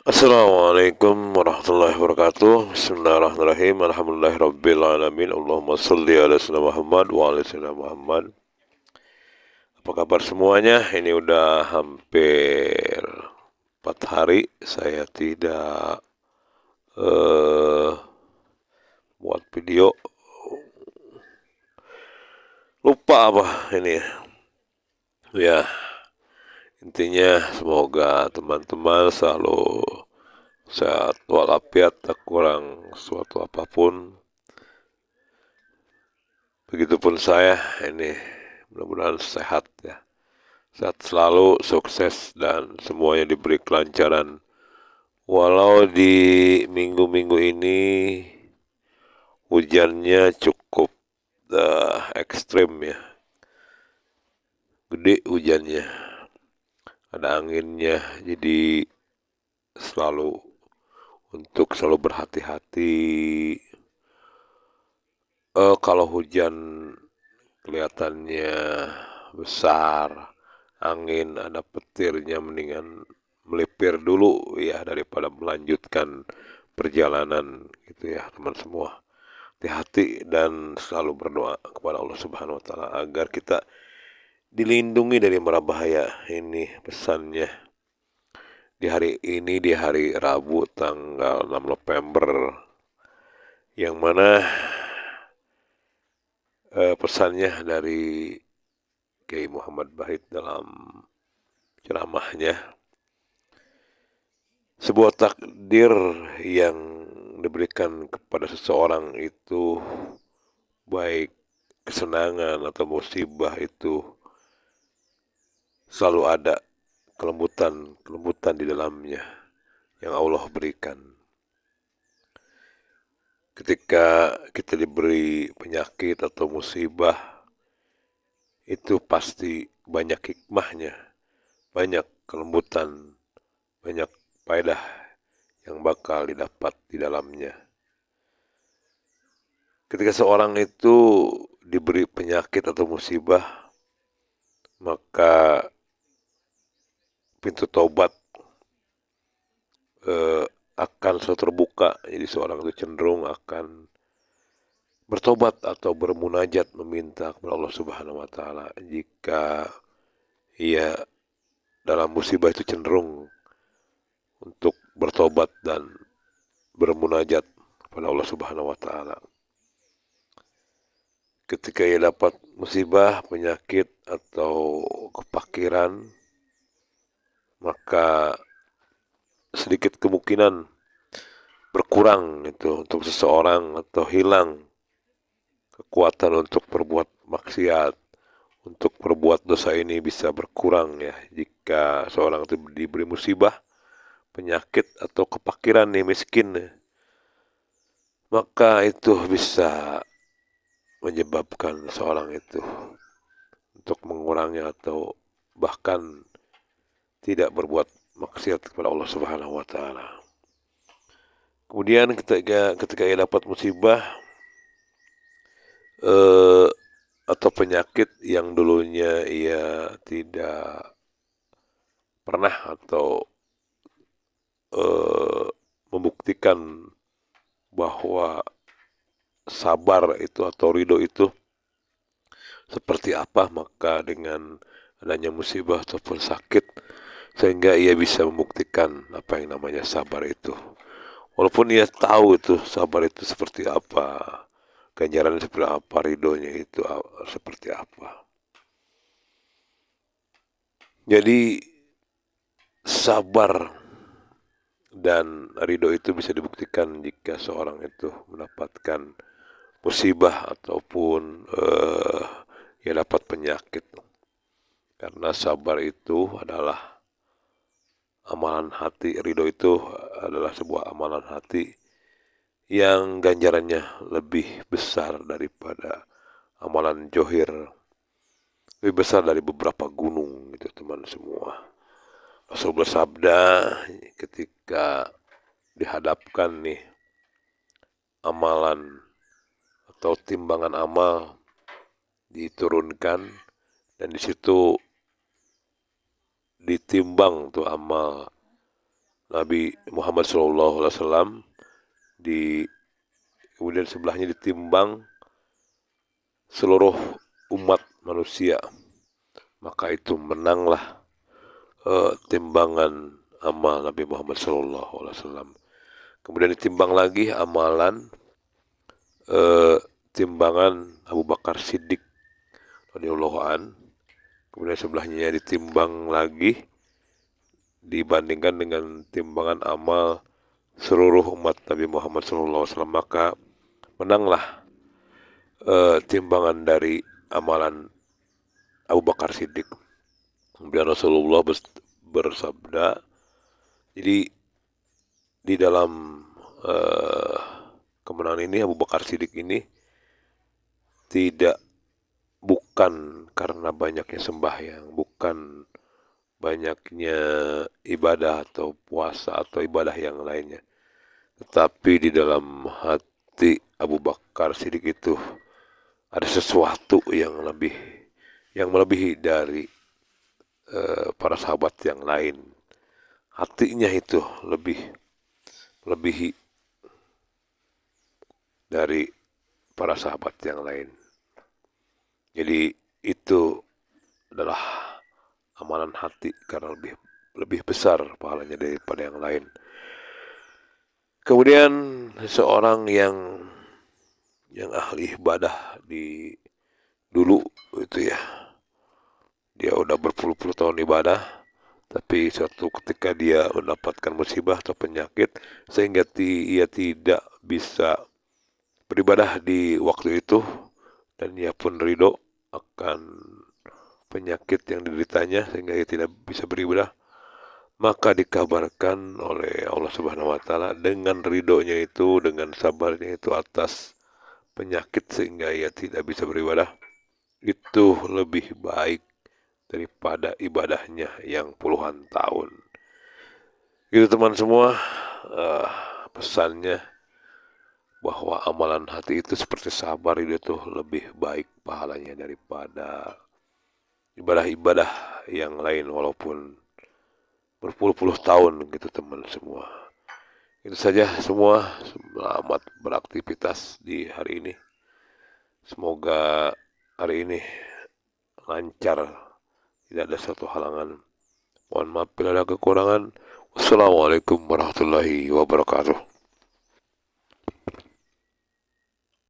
Assalamualaikum warahmatullahi wabarakatuh. Bismillahirrahmanirrahim. Alhamdulillahirrabbilalamin. Allahumma salli ala sayyidina Muhammad wa ala sayyidina Muhammad. Apa kabar semuanya? Ini udah hampir 4 hari saya tidak eh buat video. Lupa apa ini? Ya, intinya semoga teman-teman selalu sehat walafiat, tak kurang suatu apapun. Begitupun saya ini, mudah-mudahan sehat ya. Sehat selalu, sukses dan semuanya diberi kelancaran. Walau di minggu-minggu ini hujannya cukup ekstrim ya. Gede hujannya. Ada anginnya, jadi selalu berhati-hati. Kalau hujan kelihatannya besar, angin, ada petirnya, mendingan melipir dulu ya daripada melanjutkan perjalanan gitu ya teman semua. Hati-hati dan selalu berdoa kepada Allah Subhanahu wa taala agar kita dilindungi dari mara bahaya. Ini pesannya di hari ini, di hari Rabu tanggal 6 November, yang mana pesannya dari Kiai Muhammad Bahid dalam ceramahnya, sebuah takdir yang diberikan kepada seseorang itu, baik kesenangan atau musibah, itu selalu ada kelembutan di dalamnya yang Allah berikan. Ketika kita diberi penyakit atau musibah, itu pasti banyak hikmahnya, banyak kelembutan, banyak faedah yang bakal didapat di dalamnya. Ketika seorang itu diberi penyakit atau musibah, maka pintu taubat akan selalu terbuka. Jadi seorang itu cenderung akan bertobat atau bermunajat meminta kepada Allah Subhanahu wa taala. Jika ia dalam musibah itu cenderung untuk bertobat dan bermunajat kepada Allah Subhanahu wa taala. Ketika ia dapat musibah, penyakit atau kefakiran, maka sedikit kemungkinan berkurang itu untuk seseorang, atau hilang kekuatan untuk berbuat maksiat, untuk berbuat dosa ini bisa berkurang ya. Jika seorang itu diberi musibah, penyakit atau kefakiran nih, miskin, maka itu bisa menyebabkan seorang itu untuk mengurangi atau bahkan tidak berbuat maksiat kepada Allah Subhanahu wa taala. Kemudian ketika ia dapat musibah eh, atau penyakit yang dulunya ia tidak pernah atau membuktikan bahwa sabar itu atau ridho itu seperti apa, maka dengan adanya musibah ataupun sakit, sehingga ia bisa membuktikan apa yang namanya sabar itu. Walaupun ia tahu itu sabar itu seperti apa, ganjarannya seperti apa, ridhonya itu seperti apa. Jadi sabar dan ridho itu bisa dibuktikan jika seorang itu mendapatkan musibah ataupun ia dapat penyakit. Karena sabar itu adalah amalan hati, ridho itu adalah sebuah amalan hati yang ganjarannya lebih besar daripada amalan johir, lebih besar dari beberapa gunung gitu teman semua. Rasul bersabda, ketika dihadapkan nih amalan atau timbangan amal diturunkan, dan di situ ditimbang tuh amal Nabi Muhammad SAW, di kemudian sebelahnya ditimbang seluruh umat manusia, maka itu menanglah timbangan amal Nabi Muhammad SAW. Kemudian ditimbang lagi amalan timbangan Abu Bakar Siddiq radhiyallahu an. Kemudian sebelahnya ditimbang lagi dibandingkan dengan timbangan amal seluruh umat Nabi Muhammad SAW, maka menanglah timbangan dari amalan Abu Bakar Siddiq. Kemudian Rasulullah bersabda, jadi di dalam kemenangan ini Abu Bakar Siddiq ini bukan karena banyaknya sembahyang, bukan banyaknya ibadah atau puasa atau ibadah yang lainnya, tetapi di dalam hati Abu Bakar Siddiq itu ada sesuatu yang melebihi dari para sahabat yang lain. Hatinya itu melebihi dari para sahabat yang lain. Jadi itu adalah amalan hati karena lebih besar pahalanya daripada yang lain. Kemudian seorang yang ahli ibadah di dulu itu ya, dia udah berpuluh-puluh tahun ibadah, tapi suatu ketika dia mendapatkan musibah atau penyakit sehingga ia tidak bisa beribadah di waktu itu, dan ia pun ridho akan penyakit yang dideritanya sehingga ia tidak bisa beribadah, maka dikabarkan oleh Allah Subhanahu wa taala dengan ridhonya itu, dengan sabarnya itu atas penyakit sehingga ia tidak bisa beribadah, itu lebih baik daripada ibadahnya yang puluhan tahun. Itu teman semua, pesannya bahwa amalan hati itu seperti sabar, itu lebih baik pahalanya daripada ibadah-ibadah yang lain walaupun berpuluh-puluh tahun gitu teman semua. Itu saja semua, selamat beraktivitas di hari ini. Semoga hari ini lancar, tidak ada satu halangan. Mohon maaf bila ada kekurangan. Wassalamualaikum warahmatullahi wabarakatuh.